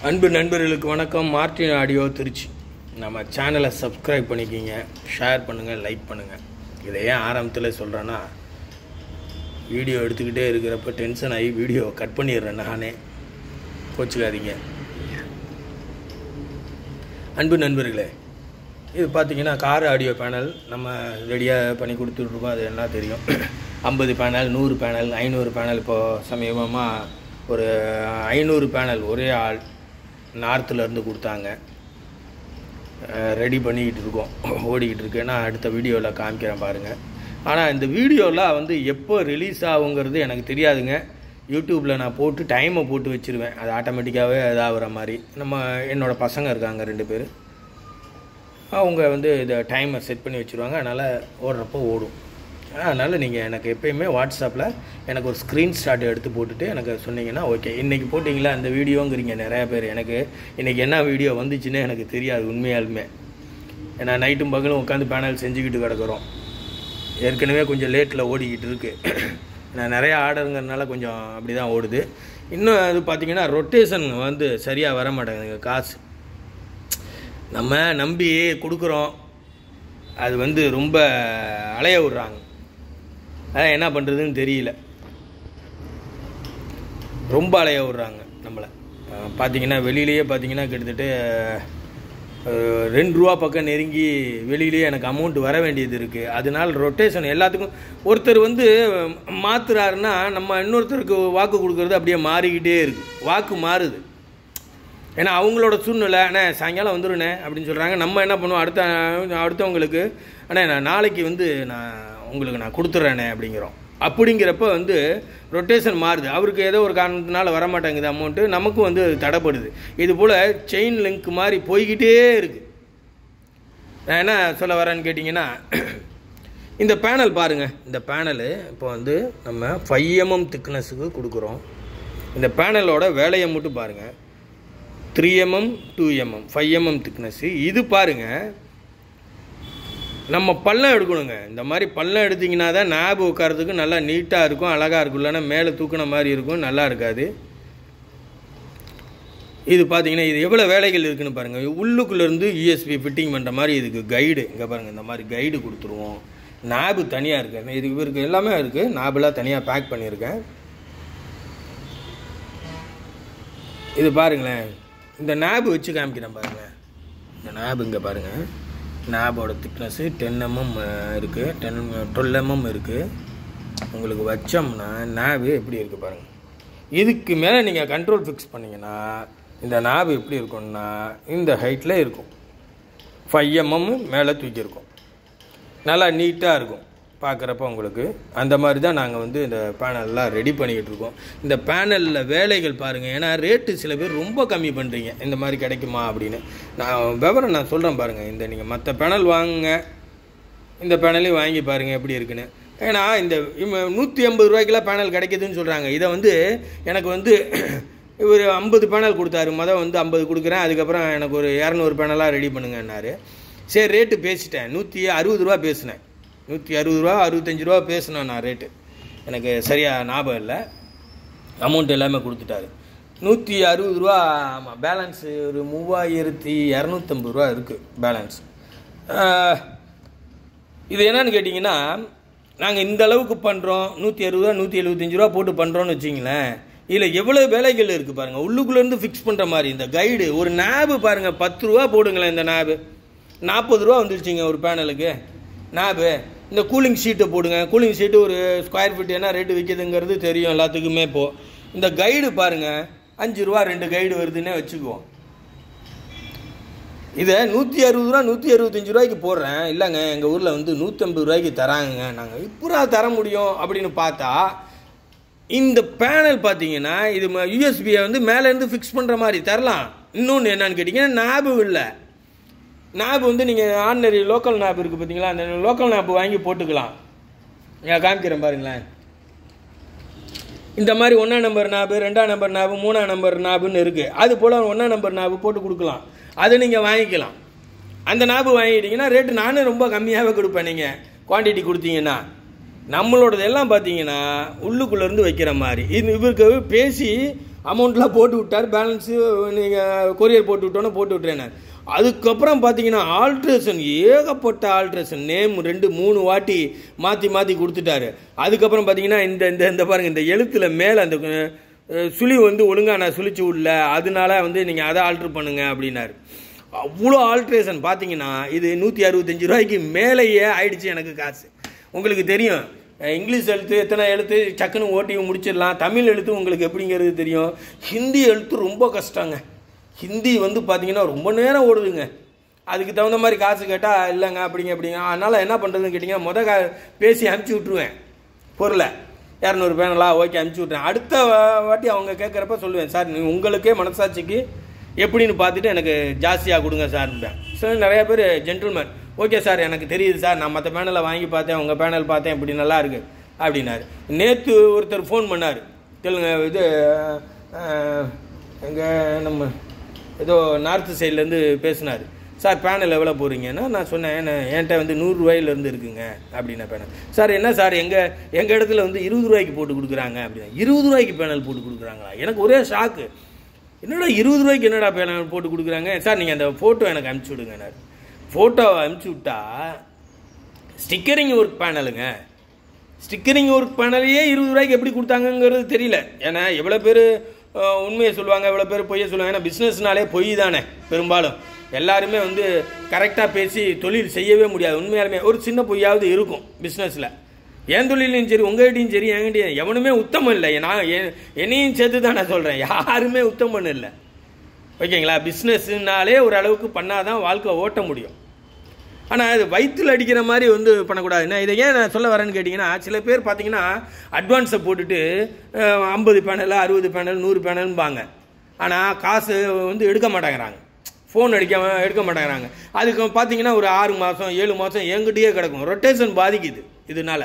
அன்பு நண்பர்களுக்கு வணக்கம். Martin audio Trichy. நம்ம சேனலை சப்ஸ்கிரைப் பண்ணிக்கிங்க, ஷேர் பண்ணுங்கள், லைக் பண்ணுங்கள். இதை ஏன் ஆரம்பத்தில் சொல்கிறேன்னா, வீடியோ எடுத்துக்கிட்டே இருக்கிறப்ப டென்ஷன் ஆகி வீடியோ கட் பண்ணிடுறேன் நானே, கோச்சிக்காதீங்க. அன்பு நண்பர்களே, இது பார்த்திங்கன்னா கார் ஆடியோ பேனல் நம்ம ரெடியாக பண்ணி கொடுத்துட்ருக்கோம். அது என்ன தெரியும், 50 பேனல், 100 பேனல், 500 பேனல். இப்போது சமீபமாக ஒரு 500 பேனல் ஒரே ஆள் நார்த்துலேருந்து கொடுத்தாங்க. ரெடி பண்ணிக்கிட்டு இருக்கோம், ஓடிக்கிட்டு இருக்கு. நான் அடுத்த வீடியோவில் காமிக்கிறேன் பாருங்கள். ஆனால் இந்த வீடியோவில் எப்போ ரிலீஸ் ஆகுங்கிறது எனக்கு தெரியாதுங்க. யூடியூப்பில் நான் போட்டு டைமை போட்டு வச்சுருவேன், அது ஆட்டோமேட்டிக்காகவே இதாகிற மாதிரி. என்னோடய பசங்க இருக்காங்க 2 பேர், அவங்க இதை டைமை செட் பண்ணி வச்சுருவாங்க. அதனால் ஓடுறப்போ ஓடும். அதனால் நீங்கள் எனக்கு எப்போயுமே வாட்ஸ்அப்பில் எனக்கு ஒரு ஸ்க்ரீன்ஷாட் எடுத்து போட்டுட்டு எனக்கு சொன்னீங்கன்னா ஓகே. இன்றைக்கி போட்டிங்களா அந்த வீடியோங்கிறீங்க நிறையா பேர். எனக்கு இன்றைக்கி என்ன வீடியோ வந்துச்சுன்னு எனக்கு தெரியாது உண்மையாலுமே. ஏன்னா நைட்டும் பகலும் உட்காந்து பேனல் செஞ்சுக்கிட்டு கிடக்குறோம். ஏற்கனவே கொஞ்சம் லேட்டில் ஓடிக்கிட்டு இருக்குது. நான் நிறையா ஆர்டருங்கிறதுனால கொஞ்சம் அப்படி தான் ஓடுது. இன்னும் அது பார்த்திங்கன்னா ரொட்டேஷன் சரியாக வர மாட்டேங்குதுங்க. காசு நம்ம நம்பி கொடுக்குறோம், அது ரொம்ப அலைய விட்றாங்க. அதான் என்ன பண்ணுறதுன்னு தெரியல, ரொம்ப அலைய விட்றாங்க நம்மளை. பார்த்திங்கன்னா வெளியிலேயே பார்த்திங்கன்னா கிட்டத்தட்ட 2 ரூபா பக்கம் நெருங்கி வெளியிலேயே எனக்கு அமௌண்ட் வர வேண்டியது இருக்குது. அதனால் ரொட்டேஷன் எல்லாத்துக்கும் ஒருத்தர் மாற்றுறாருன்னா நம்ம இன்னொருத்தருக்கு வாக்கு கொடுக்குறது அப்படியே மாறிக்கிட்டே இருக்குது. வாக்கு மாறுது, ஏன்னா அவங்களோட சூழ்நிலை. அண்ணே சாயங்காலம் வந்துடுண்ணே அப்படின்னு சொல்கிறாங்க. நம்ம என்ன பண்ணுவோம், அடுத்தவங்களுக்கு அண்ணே நான் நாளைக்கு நான் உங்களுக்கு நான் கொடுத்துட்றேனே அப்படிங்கிறோம். அப்படிங்கிறப்ப ரொட்டேஷன் மாறுது. அவருக்கு ஏதோ ஒரு காரணத்தினால வரமாட்டேங்குது அமௌண்ட்டு, நமக்கும் தடைப்படுது. இது போல் செயின் லிங்க் மாதிரி போய்கிட்டே இருக்குது. நான் என்ன சொல்ல வரேன்னு கேட்டிங்கன்னா, இந்த பேனல் பாருங்கள். இந்த பேனலு இப்போ நம்ம 5 mm திக்னஸுக்கு கொடுக்குறோம். இந்த பேனலோட வேலையை மட்டும் பாருங்கள். 3 mm, 2 mm, 5 mm திக்னஸ்ஸு. இது பாருங்கள், நம்ம பள்ளம் எடுக்கணுங்க. இந்த மாதிரி பள்ளம் எடுத்திங்கன்னா தான் நாபு உட்காரத்துக்கு நல்லா நீட்டாக இருக்கும், அழகாக இருக்கும். இல்லைன்னா மேலே தூக்கின மாதிரி இருக்கும், நல்லா இருக்காது. இது பார்த்தீங்கன்னா இது எவ்வளோ வேலைகள் இருக்குதுன்னு பாருங்கள். உள்ளுக்குள்ளேருந்து யூஎஸ்பி ஃபிட்டிங் பண்ணுற மாதிரி இதுக்கு கைடு, இங்கே பாருங்கள், இந்த மாதிரி கைடு கொடுத்துருவோம். நாபு தனியாக இருக்குது, இது இவருக்கு எல்லாமே இருக்குது. நாபெலாம் தனியாக பேக் பண்ணியிருக்கேன். இது பாருங்களேன், இந்த நாபு வச்சு காமிக்கிறேன் பாருங்கள். இந்த நாபு இங்கே பாருங்கள், நாபோட திக்னஸ்ஸு 10 mm இருக்குது, 12 mm இருக்குது. உங்களுக்கு வச்சோம்னா நாபு எப்படி இருக்குது பாருங்கள். இதுக்கு மேலே நீங்கள் கண்ட்ரோல் ஃபிக்ஸ் பண்ணிங்கன்னா இந்த நாபு எப்படி இருக்கும்னா இந்த ஹைட்டில் இருக்கும். 5 mm மேலே தூக்கியிருக்கும், நல்லா நீட்டாக இருக்கும் பார்க்குறப்ப உங்களுக்கு. அந்த மாதிரி தான் நாங்கள் இந்த பேனல்லாம் ரெடி பண்ணிக்கிட்டு இருக்கோம். இந்த பேனலில் வேலைகள் பாருங்கள். ஏன்னா ரேட்டு சில பேர் ரொம்ப கம்மி பண்ணுறீங்க, இந்த மாதிரி கிடைக்குமா அப்படின்னு. நான் சொல்கிறேன் பாருங்கள். நீங்கள் மற்ற பேனல் வாங்குங்க, இந்த பேனலையும் வாங்கி பாருங்கள் எப்படி இருக்குன்னு. ஏன்னா இந்த 180 ரூபாய்க்கெல்லாம் பேனல் கிடைக்கிதுன்னு சொல்கிறாங்க. இதை எனக்கு இவர் 50 பேனல் கொடுத்தாரு. 50 கொடுக்குறேன், அதுக்கப்புறம் எனக்கு ஒரு 200 பேனலாக ரெடி பண்ணுங்கன்னாரு. சரி ரேட்டு பேசிட்டேன், 160 ரூபா பேசினேன். 160 ரூபா 65 ரூபா பேசினேன் நான். ரேட்டு எனக்கு சரியாக ஞாபகம் இல்லை, அமௌண்ட் எல்லாமே கொடுத்துட்டாரு. 160 ரூபா. ஆமாம், பேலன்ஸு ஒரு 3250 ரூபா இருக்குது பேலன்ஸ். இது என்னன்னு கேட்டிங்கன்னா, நாங்கள் இந்த அளவுக்கு பண்ணுறோம், 160 ரூபா 175 ரூபா போட்டு பண்ணுறோன்னு வச்சிங்களேன். இதில் எவ்வளோ வேலைகள் இருக்குது பாருங்கள். உள்ளுக்குள்ளேருந்து ஃபிக்ஸ் பண்ணுற மாதிரி இந்த கைடு. ஒரு நாபு பாருங்கள், 10 ரூபா போடுங்களேன். இந்த நாபு 40 ரூபா வந்துருச்சிங்க ஒரு பேனலுக்கு நாபு. இந்த கூலிங் ஷீட்டை போடுங்க. கூலிங் ஷீட்டு ஒரு ஸ்கொயர் ஃபீட் என்ன ரேட்டு விற்கிதுங்கிறது தெரியும் எல்லாத்துக்குமே. இப்போது இந்த கைடு பாருங்கள், 5 ரூபா 2 கைடு வருதுன்னே வச்சுக்குவோம். இதை 160 ரூபா 165 ரூபாய்க்கு போடுறேன். இல்லைங்க எங்கள் ஊரில் 150 ரூபாய்க்கு தராங்க. நாங்கள் இப்போ தர முடியும் அப்படின்னு பார்த்தா, இந்த பேனல் பார்த்தீங்கன்னா இது யூஎஸ்பியை மேலேருந்து ஃபிக்ஸ் பண்ணுற மாதிரி தரலாம். இன்னொன்று என்னன்னு கேட்டிங்கன்னா, நாபு இல்லை. நாபு நீங்கள் ஆர்டினரி லோக்கல் நாபு இருக்குது பார்த்தீங்களா, அந்த லோக்கல் நாபு வாங்கி போட்டுக்கலாம். நான் காமிக்கிறேன் பாருங்களேன். இந்த மாதிரி 1ஆம் நம்பர் நாபு, 2ஆம் நம்பர் நாபு, 3ஆம் நம்பர் நாபுன்னு இருக்குது. அது போல் 1ஆம் நம்பர் நாபு போட்டு கொடுக்கலாம். அதை நீங்கள் வாங்கிக்கலாம். அந்த நாபு வாங்கிட்டீங்கன்னா ரேட்டு நானும் ரொம்ப கம்மியாகவே கொடுப்பேன். நீங்கள் குவான்டிட்டி கொடுத்தீங்கன்னா நம்மளோடது எல்லாம் பார்த்தீங்கன்னா உள்ளுக்குள்ளேருந்து வைக்கிற மாதிரி. இவருக்கு பேசி அமௌண்ட்லாம் போட்டு விட்டார். பேலன்ஸு நீங்கள் கொரியர் போட்டு விட்டோன்னே போட்டு விட்டுறேன். அதுக்கப்புறம் பார்த்தீங்கன்னா ஆல்ட்ரேஷன், ஏகப்பட்ட ஆல்ட்ரேஷன், நேம் 2-3 வாட்டி மாற்றி கொடுத்துட்டாரு. அதுக்கப்புறம் பார்த்தீங்கன்னா இந்த பாருங்கள், இந்த எழுத்தில் மேலே அந்த சுழி வந்து ஒழுங்காக நான் சுழிச்சு விடல, அதனால வந்து நீங்கள் அதை ஆல்ட்ரு பண்ணுங்க அப்படின்னாரு. அவ்வளோ ஆல்ட்ரேஷன் பார்த்தீங்கன்னா இது 165 ரூபாய்க்கு மேலேயே ஆயிடுச்சு எனக்கு காசு. உங்களுக்கு தெரியும் இங்கிலீஷ் எழுத்து எத்தனை எழுத்து சக்குன்னு ஓட்டி முடிச்சிடலாம், தமிழ் எழுத்து உங்களுக்கு எப்படிங்கிறது தெரியும். ஹிந்தி எழுத்து ரொம்ப கஷ்டங்க. ஹிந்தி வந்து பார்த்தீங்கன்னா ரொம்ப நேரம் ஓடுதுங்க. அதுக்கு தகுந்த மாதிரி காசு கேட்டால் இல்லைங்க அப்படிங்க. அதனால் என்ன பண்ணுறதுன்னு கேட்டிங்கன்னா பேசி அனுப்பிச்சி விட்ருவேன் பொருளை. 200 பேனலா ஓகே அனுப்பிச்சி விட்றேன். அடுத்த வாட்டி அவங்க கேட்குறப்ப சொல்லுவேன், சார் உங்களுக்கே மனசாட்சிக்கு எப்படின்னு பார்த்துட்டு எனக்கு ஜாஸ்தியாக கொடுங்க சார்ன்பேன். சார் நிறையா பேர் ஜென்டில்மேன், ஓகே சார் எனக்கு தெரியுது சார், நான் மற்ற பேனலை வாங்கி பார்த்தேன், உங்கள் பேனல் பார்த்தேன், இப்படி நல்லா இருக்குது அப்படின்னாரு. நேற்று ஒருத்தர் ஃபோன் பண்ணார், தெலுங்கு இது எங்கள் நம்ம ஏதோ நார்த்து சைட்லேருந்து பேசினார். சார் பேனல் எவ்வளோ போகிறீங்கன்னா நான் சொன்னேன், என்கிட்ட வந்து 100 ரூபாயிலேருந்து இருக்குங்க அப்படின்னா பேனல். சார் என்ன சார் எங்கள் இடத்துல வந்து 20 ரூபாய்க்கு போட்டு கொடுக்குறாங்க அப்படின்னா. 20 ரூபாய்க்கு பேனல் போட்டு கொடுக்குறாங்களா? எனக்கு ஒரே ஷாக்கு. என்னடா 20 ரூபாய்க்கு என்னடா பேனல் போட்டு கொடுக்குறாங்க? சார் நீங்கள் அந்த ஃபோட்டோ எனக்கு அனுப்பிச்சி விடுங்கன்னாரு. ஃபோட்டோவை அனுப்பிச்சி விட்டா ஸ்டிக்கரிங் ஒர்க் பேனலுங்க. ஸ்டிக்கரிங் ஒர்க் பேனலையே 20 ரூபாய்க்கு எப்படி கொடுத்தாங்கங்கிறது தெரியல. ஏன்னா எவ்வளோ பேர் உண்மையை சொல்லுவாங்க, எவ்வளோ பேர் பொய்யை சொல்லுவாங்க. ஏன்னா பிஸ்னஸ்னாலே பொய் தானே பெரும்பாலும். எல்லாருமே வந்து கரெக்டாக பேசி தொழில் செய்யவே முடியாது. உண்மையாலுமே ஒரு சின்ன பொய்யாவது இருக்கும் பிஸ்னஸில். என் தொழிலையும் சரி உங்கள்கிட்டையும் சரி என்கிட்டையும் எவனுமே உத்தமம் இல்லை. நான் என்னையும் சேர்த்து தான் நான் சொல்கிறேன், யாருமே உத்தமம் இல்லை. ஓகேங்களா? பிஸ்னஸ்னாலே ஒரு அளவுக்கு பண்ணாதான் வாழ்க்கை ஓட்ட முடியும். ஆனால் அது வயிற்றில் அடிக்கிற மாதிரி வந்து பண்ணக்கூடாது. நான் இதை ஏன் நான் சொல்ல வரேன்னு கேட்டிங்கன்னா, சில பேர் பார்த்தீங்கன்னா அட்வான்ஸை போட்டுட்டு 50 பேனல் 60 பேனல் 100 பேனல்பாங்க. ஆனால் காசு வந்து எடுக்க மாட்டேங்கிறாங்க, ஃபோன் எடுக்க மாட்டேங்கிறாங்க. அதுக்கு பார்த்தீங்கன்னா ஒரு 6 மாதம் 7 மாதம் எங்கிட்டயே கிடக்கும். ரொட்டேஷன் பாதிக்குது இதனால.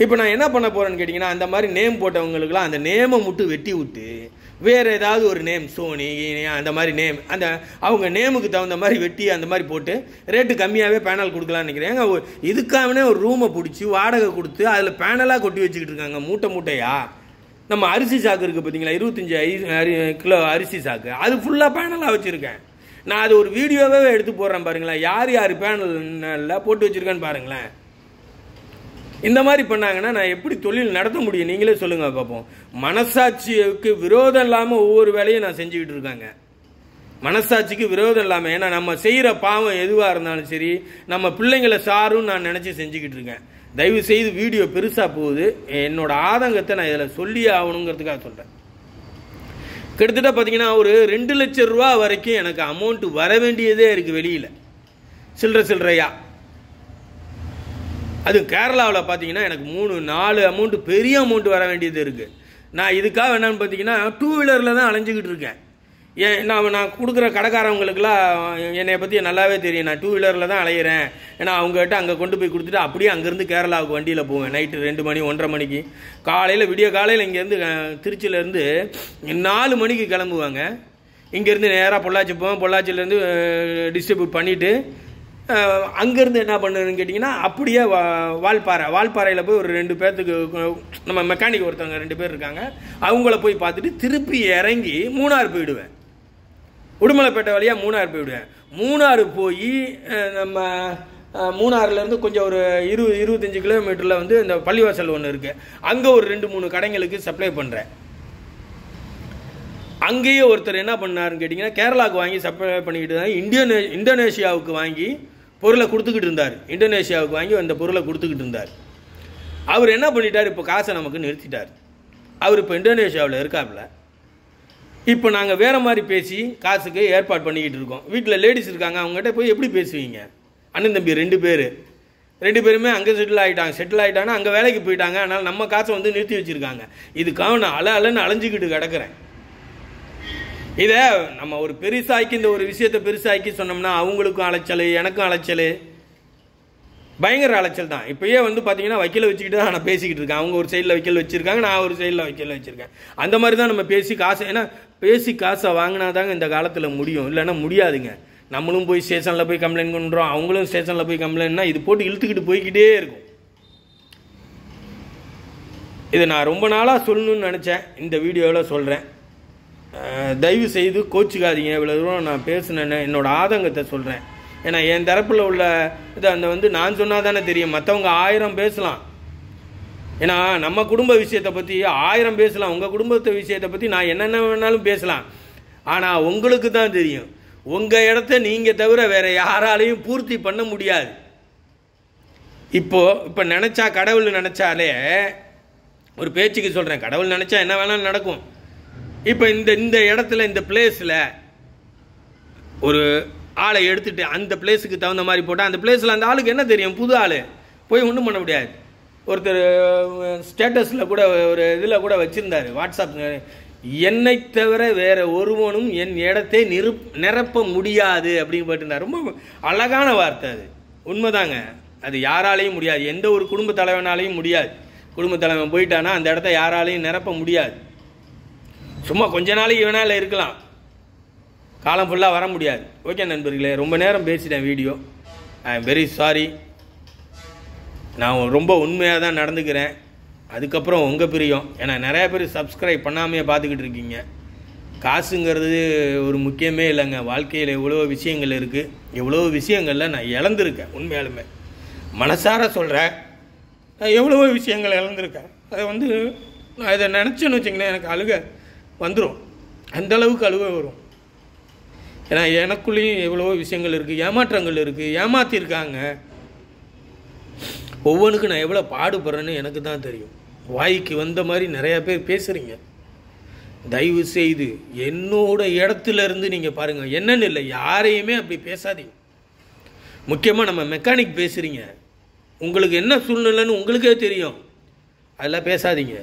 இப்போ நான் என்ன பண்ண போகிறேன்னு கேட்டிங்கன்னா, அந்த மாதிரி நேம் போட்டவங்களுக்குலாம் அந்த நேமை மட்டும் வெட்டி விட்டு வேறு ஏதாவது ஒரு நேம், சோனி அந்த மாதிரி நேம், அந்த அவங்க நேமுக்கு தகுந்த மாதிரி வெட்டி அந்த மாதிரி போட்டு ரேட்டு கம்மியாகவே பேனல் கொடுக்கலான்னு நினைக்கிறேன். இதுக்காகவே ஒரு ரூமை பிடிச்சி வாடகை கொடுத்து அதில் பேனலாக கொட்டி வச்சுக்கிட்டு இருக்காங்க, மூட்டையா. நம்ம அரிசி சாக்கு இருக்குது பார்த்தீங்களா, 25 கிலோ அரிசி சாக்கு, அது ஃபுல்லாக பேனலாக வச்சுருக்கேன். நான் அது ஒரு வீடியோவே எடுத்து போடுறேன் பாருங்களேன், யார் பேனலில் போட்டு வச்சுருக்கேன்னு பாருங்களேன். இந்த மாதிரி பண்ணாங்கன்னா நான் எப்படி தொழில் நடத்த முடியும்? நீங்களே சொல்லுங்க பார்ப்போம். மனசாட்சிக்கு விரோதம் இல்லாமல் ஒவ்வொரு வேலையும் நான் செஞ்சுக்கிட்டு இருக்காங்க. மனசாட்சிக்கு விரோதம் இல்லாமல். ஏன்னா நம்ம செய்கிற பாவம் எதுவாக இருந்தாலும் சரி, நம்ம பிள்ளைங்களை சாரும் நான் நினச்சி செஞ்சுக்கிட்டு இருக்கேன். தயவு செய்து வீடியோ பெருசாக போகுது, என்னோட ஆதங்கத்தை நான் இதில் சொல்லியே ஆகணுங்கிறதுக்காக சொல்கிறேன். கிட்டத்தட்ட பார்த்தீங்கன்னா ஒரு 2 லட்சம் ரூபா வரைக்கும் எனக்கு அமௌண்ட் வர வேண்டியதே இருக்குது வெளியில், சில்லறையா. அது கேரளாவில் பார்த்தீங்கன்னா எனக்கு 3-4 அமௌண்ட் பெரிய அமௌண்ட் வர வேண்டியது இருக்குது. நான் இதுக்காக என்னன்னு பார்த்தீங்கன்னா 2 வீலரில் தான் அலைஞ்சிக்கிட்டு இருக்கேன். நான் கொடுக்குற கடைக்காரவங்களுக்குலாம் என்னை பற்றி நல்லாவே தெரியும். நான் 2 வீலரில் தான் அலையிறேன். ஏன்னா அவங்ககிட்ட அங்கே கொண்டு போய் கொடுத்துட்டு அப்படியே அங்கேருந்து கேரளாவுக்கு வண்டியில் போவேன். நைட்டு 2 மணி 1:30 மணிக்கு, காலையில் விடிய காலையில் இங்கேருந்து திருச்சியிலேருந்து 4 மணிக்கு கிளம்புவாங்க. இங்கேருந்து நேராக பொள்ளாச்சி போவேன். பொள்ளாச்சியிலேருந்து டிஸ்ட்ரிபியூட் பண்ணிவிட்டு அங்கேருந்து என்ன பண்ணுறதுன்னு கேட்டிங்கன்னா அப்படியே வால்பாறையில் போய் ஒரு 2 பேர்த்துக்கு, நம்ம மெக்கானிக் ஒருத்தவங்க 2 பேர் இருக்காங்க, அவங்கள போய் பார்த்துட்டு திருப்பி இறங்கி மூணாறு போயிடுவேன். உடுமலைப்பேட்டை வழியாக மூணாறு போயிடுவேன். மூணாறு போய் நம்ம மூணாறுலேருந்து கொஞ்சம் ஒரு 20-25 கிலோமீட்டரில் வந்து இந்த பள்ளிவாசல் ஒன்று இருக்குது, அங்கே ஒரு 2-3 கடைங்களுக்கு சப்ளை பண்ணுறேன். அங்கேயே ஒருத்தர் என்ன பண்ணாருன்னு கேட்டிங்கன்னா, கேரளாவுக்கு வாங்கி சப்ளை பண்ணிக்கிட்டு தான் இந்தோனேஷியாவுக்கு வாங்கி பொருளை கொடுத்துக்கிட்டு இருந்தார். இந்தோனேஷியாவுக்கு வாங்கி அந்த பொருளை கொடுத்துக்கிட்டு இருந்தார். அவர் என்ன பண்ணிட்டார், இப்போ காசை நமக்கு நிறுத்திட்டார். அவர் இப்போ இந்தோனேஷியாவில் இருக்காப்புல. இப்போ நாங்கள் வேறு மாதிரி பேசி காசுக்கு ஏற்பாடு பண்ணிக்கிட்டு இருக்கோம். வீட்டில் லேடிஸ் இருக்காங்க, அவங்ககிட்ட போய் எப்படி பேசுவீங்க? அண்ணன் தம்பி 2 பேருமே அங்கே செட்டில் ஆகிட்டாங்கன்னா அங்கே வேலைக்கு போயிட்டாங்க. அதனால் நம்ம காசை வந்து நிறுத்தி வச்சுருக்காங்க. இதுக்காக நான் அலைன்னு அலைஞ்சிக்கிட்டு கிடக்கிறேன். இதை நம்ம ஒரு பெருசாக்கி, இந்த ஒரு விஷயத்தை பெருசாக்கி சொன்னோம்னா அவங்களுக்கும் அலைச்சல், எனக்கும் அலைச்சல், பயங்கர அலைச்சல் தான். இப்போயே வந்து பார்த்தீங்கன்னா வைக்கல வச்சுக்கிட்டு தான் நான் பேசிக்கிட்டு இருக்கேன். அவங்க ஒரு சைடில் வைக்கல் வச்சுருக்காங்க, நான் ஒரு சைடில் வைக்கல் வச்சுருக்கேன். அந்த மாதிரி தான் நம்ம பேசி காசு, ஏன்னா பேசி காசை வாங்கினா தாங்க இந்த காலத்தில் முடியும், இல்லைன்னா முடியாதுங்க. நம்மளும் போய் ஸ்டேஷனில் போய் கம்ப்ளைண்ட் பண்ணுறோம், அவங்களும் ஸ்டேஷனில் போய் கம்ப்ளைண்ட்னா இது போட்டு இழுத்துக்கிட்டு போய்கிட்டே இருக்கும். இதை நான் ரொம்ப நாளாக சொல்லணும்னு நினச்சேன், இந்த வீடியோவில் சொல்கிறேன். தயவு செய்து கோச்சிக்காதீங்க. இவ்வளோ தூரம் நான் பேசுனேன்னு என்னோடய ஆதங்கத்தை சொல்கிறேன். ஏன்னா என் தரப்பில் உள்ள இதை நான் சொன்னால் தானே தெரியும். மற்றவங்க 1000 பேசலாம். ஏன்னா நம்ம குடும்ப விஷயத்தை பற்றி 1000 பேசலாம். உங்கள் குடும்பத்தை விஷயத்தை பற்றி நான் என்னென்ன வேணாலும் பேசலாம். ஆனால் உங்களுக்கு தான் தெரியும். உங்கள் இடத்த நீங்கள் தவிர வேறு யாராலையும் பூர்த்தி பண்ண முடியாது. இப்போ நினச்சா, கடவுள் நினச்சாலே, ஒரு பேச்சுக்கு சொல்கிறேன், கடவுள் நினச்சா என்ன வேணாலும் நடக்கும். இப்போ இந்த இடத்துல, இந்த பிளேஸில் ஒரு ஆளை எடுத்துகிட்டு அந்த பிளேஸுக்கு தகுந்த மாதிரி போட்டால் அந்த பிளேஸில் அந்த ஆளுக்கு என்ன தெரியும்? புது ஆள் போய் ஒன்றும் பண்ண முடியாது. ஒருத்தர் ஸ்டேட்டஸில் கூட ஒரு இதில் கூட வச்சுருந்தார், வாட்ஸ்அப், என்னை தவிர வேறு ஒருவனும் என் இடத்தை நிரப்ப முடியாது அப்படின்னு போட்டிருந்தார். ரொம்ப அழகான வார்த்தை அது. உண்மைதாங்க. அது யாராலையும் முடியாது. எந்த ஒரு குடும்ப தலைவனாலையும் முடியாது. குடும்ப தலைவன் போயிட்டானா அந்த இடத்த யாராலையும் நிரப்ப முடியாது. சும்மா கொஞ்ச நாளைக்கு வேணாலும் இருக்கலாம், காலம் ஃபுல்லாக வர முடியாது. ஓகே நண்பர்களே, ரொம்ப நேரம் பேசிட்டேன் video. I am very sorry. நான் ரொம்ப உண்மையாக தான் நடந்துக்கிறேன். அதுக்கப்புறம் உங்கள் பிரியம். ஏன்னா நிறையா பேர் சப்ஸ்கிரைப் பண்ணாமையே பார்த்துக்கிட்டு இருக்கீங்க. காசுங்கிறது ஒரு முக்கியமே இல்லைங்க. வாழ்க்கையில் எவ்வளோ விஷயங்கள் இருக்குது. எவ்வளோ விஷயங்களில் நான் இழந்திருக்கேன். உண்மையாலுமே மனசார சொல்கிறேன், நான் எவ்வளவோ விஷயங்கள் இழந்திருக்கேன். அதை நான் இதை நினச்சேன்னு வச்சிங்களேன், எனக்கு அழுக வந்துடும். அந்தளவுக்கு அழுக வரும். ஏன்னா எனக்குள்ளேயும் எவ்வளவோ விஷயங்கள் இருக்குது, ஏமாற்றங்கள் இருக்குது, ஏமாற்றிருக்காங்க. ஒவ்வொன்றுக்கும் நான் எவ்வளோ பாடுபடுறேன்னு எனக்கு தான் தெரியும். வாய்க்கு வந்த மாதிரி நிறையா பேர் பேசுகிறீங்க. தயவு செய்து என்னோட இடத்துல இருந்து நீங்கள் பாருங்கள். என்னன்னு இல்லை, யாரையுமே அப்படி பேசாதீங்க. முக்கியமாக நம்ம மெக்கானிக் பேசுகிறீங்க, உங்களுக்கு என்ன சூழ்நிலைன்னு உங்களுக்கே தெரியும். அதெல்லாம் பேசாதீங்க,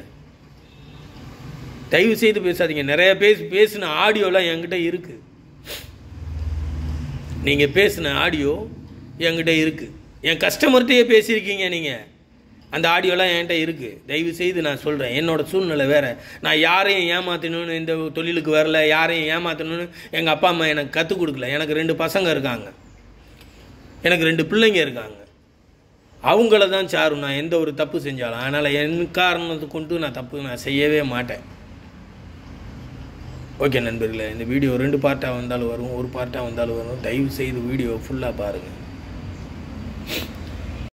தயவு செய்து பேசாதீங்க. நிறைய பேசின ஆடியோலாம் என்கிட்ட இருக்குது. நீங்கள் பேசின ஆடியோ என்கிட்ட இருக்குது. என் கஸ்டமர்கிட்டையே பேசியிருக்கீங்க நீங்கள். அந்த ஆடியோலாம் என்கிட்ட இருக்குது. தயவு செய்து நான் சொல்கிறேன், என்னோடய சூழ்நிலை வேறு. நான் யாரையும் ஏமாற்றணும்னு இந்த தொழிலுக்கு வரல. யாரையும் ஏமாற்றணும்னு எங்கள் அப்பா அம்மா எனக்கு கற்றுக் கொடுக்கல. எனக்கு 2 பசங்க இருக்காங்க, எனக்கு 2 பிள்ளைங்க இருக்காங்க. அவங்கள தான் சாரும் நான் எந்த ஒரு தப்பு செஞ்சாலும். அதனால் என் காரணத்தை கொண்டு நான் தப்பு செய்யவே மாட்டேன். ஓகே நண்பர்களே, இந்த வீடியோ 2 பார்ட்டாக வந்தாலும் வரும், ஒரு பார்ட்டாக வந்தாலும் வரும். தயவு செய்து வீடியோ ஃபுல்லாக பாருங்கள்.